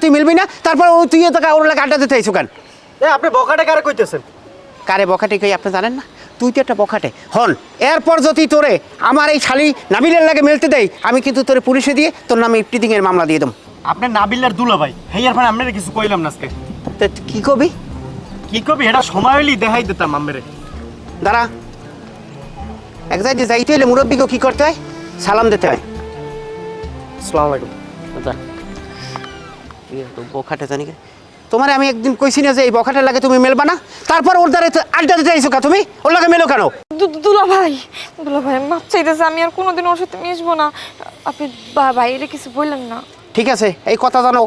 তুই মিলবি না, তারপর তুই তোকে ওর লাগে আড্ডা দিতে আইসো কেন? আপনি বকাটে কারে কইতেছেন? কারে বখাটে কই আপনি জানেন না? তুই তো একটা বখাটে হন। এরপর যদি তোরে আমার এই শালি নাবিলের লাগে মিলতে দেয়, আমি কিন্তু তোরে পুলিশে দিয়ে তোর নামে ইফটিজিংয়ের মামলা দিয়ে দেবো। আপনি নাবিলের দুলা ভাই, হেয়ার ফান আপনারা কিছু কইলাম না আজকে। তো কি কবি? কি কবি এটা সময় হইলি দেখাই দিতাম আমেরে। দাঁড়া, এক জায়গায় যাইতে হলে মুরব্বীকে কি করতে হয়? সালাম দিতে হয়। আসসালামু আলাইকুম। বখাটে জানি তোমার আমি একদিন কইছি না যে এই বখাটের লাগে তুমি মেলবা না, তারপর ওর দ্বারা আড্ডা দিতে আইসো কা? তুমি ওর লাগে মেলো কেন? দুলা ভাই আমি মাপ চাইতেছি, আমি আর কোনোদিন ওর সাথে মিশবো না। আপনি বাইরে কিছু বললেন না। ঠিক আছে, এই কথা জানো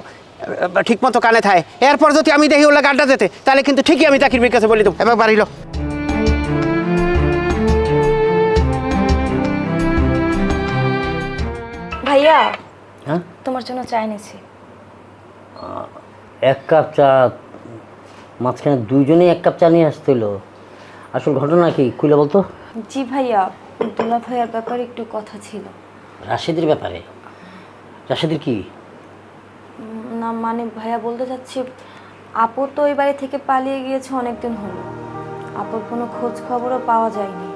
ঠিক মতো কানে থায়। এরপর যদি আমি দেখি ওর লাগে আড্ডা দিতে, তাহলে কিন্তু ঠিকই আমি তাকির বির কাছে বলি দেবো। এবার বাড়িল ভাইয়া, হ্যাঁ, তোমার জন্য চা এনেছি। এক কাপ চা? মাঝখানে দুইজনেই এক কাপ চা নিয়ে আসছিল। আসল ঘটনা কি খুলে বলতো? জি ভাইয়া, দুলা ভাইয়ার ব্যাপারে একটু কথা ছিল। রাশেদের ব্যাপারে? রাশেদের কি? না মানে ভাইয়া বলতে চাচ্ছি, আপু তো ওই বাড়ি থেকে পালিয়ে গিয়েছে অনেকদিন হলো। আপুর কোনো খোঁজ খবরও পাওয়া যায়নি।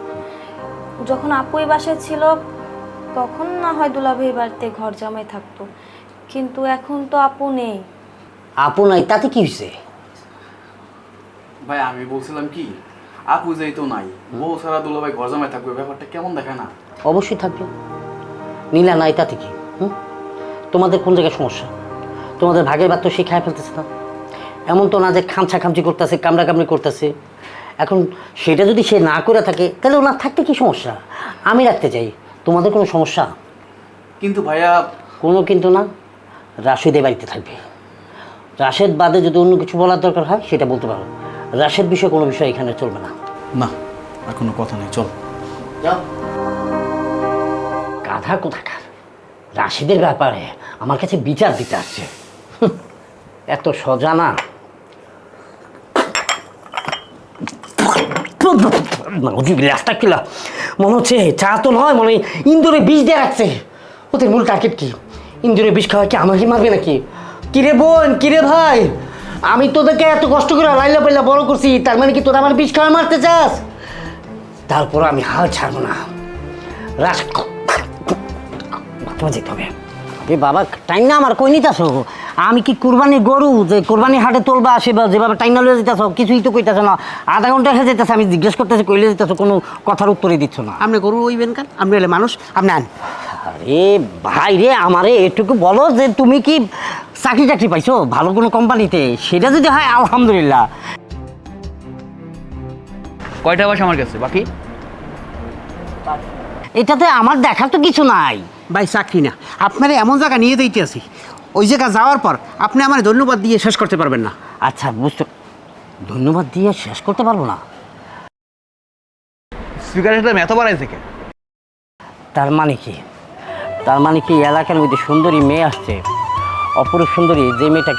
যখন আপু এই বাসায় ছিল তখন না হয় দুলা ভাই বাড়িতে ঘর জামাই থাকতো, কিন্তু এখন তো আপু নেই। আপু নাই তাতে কি হয়েছে? ভাই আমি বলছিলাম কি, আপু যেই তো নাই, বউ সারা দুলাভাই ঘর জামাই থাকবে, ব্যাপারটা কেমন দেখায় না? অবশ্যই থাকবে। নীলা নাই তাতে কি? তোমাদের কোন জায়গায় সমস্যা? তোমাদের ভাগের ভাত তো সে খায় ফেলতেছে না। এমন তো না যে খামছা খামচি করতেছে, কামড়া কামড়ি করতেছে। এখন সেটা যদি সে না করে থাকে তাহলে ওনার থাকতে কি সমস্যা? আমি রাখতে চাই। তোমাদের কোনো সমস্যা? কিন্তু ভাইয়া, কোনো কিন্তু না। রাশেদ এ বাড়িতে থাকবে। রাশেদ বাদে যদি অন্য কিছু বলার দরকার হয় সেটা বলতে পারো। রাশেদ বিষয়ে কোনো বিষয় এখানে চলবে না। না আর কোনো কথা নেই, চল যাও। গাধা কোথাকার রাশেদের ব্যাপারে আমার কাছে বিচার দিতে আসছে। এত সোজা না। মনে হচ্ছে চা তো নয়, মনে ইন্দুরে বিষ দিয়ে রাখছে। ওদের মূল টার্গেট কি? ইন্দুরে বিষ খাওয়া কি আমাকে মারবে নাকি? কিরে বোন, কিরে ভাই, আমি তোদেরকে এত কষ্ট করে লাইলা পাইলা বড় করছি, তার মানে কি তোরা আমার বিষ খাওয়া মারতে চাস? তারপর আমি হাল ছাড়বো না। রাস যেতে হবে। এ বাবা, টাইম না আমার কই নিতেছ? আমি কি কুরবানি গরু যে কোরবানি হাটে তোলবা আসে বা যেভাবে টাইম না লয়ে যেতেছ? কিছুই তো কইতেছ না। আধা ঘন্টা হয়ে যেতেছে, আমি জিজ্ঞেস করতেছি কইলে যেতেছ, কোনো কথার উত্তরই দিচ্ছ না। আপনি গরু ওইবেন কেন? আপনি হলে মানুষ, আপনি আন। আরে ভাই রে, আমারে এটুকু বলো যে তুমি কি চাকরি টাকরি পাইছো ভালো কোনো কোম্পানিতে? সেটা যদি হয় আলহামদুলিল্লাহ। কয়টা বাস আমার কাছে বাকি? এটাতে আমার দেখার তো কিছু নাই ভাই চাকরি না, আপনারা এমন জায়গা নিয়ে দিতে আছি, ওই জায়গা যাওয়ার পর আপনি আমার ধন্যবাদ দিয়ে শেষ করতে পারবেন না। আচ্ছা বুঝতে, ধন্যবাদ দিয়ে শেষ করতে পারবো না? স্পিকারের সাথে এত বাড়াইছে কে? তার মানে কি? তার মানে কি এলাকার মধ্যে সুন্দরী মেয়ে আসছে, অপরূপ সুন্দরী, যে মেয়েটাকে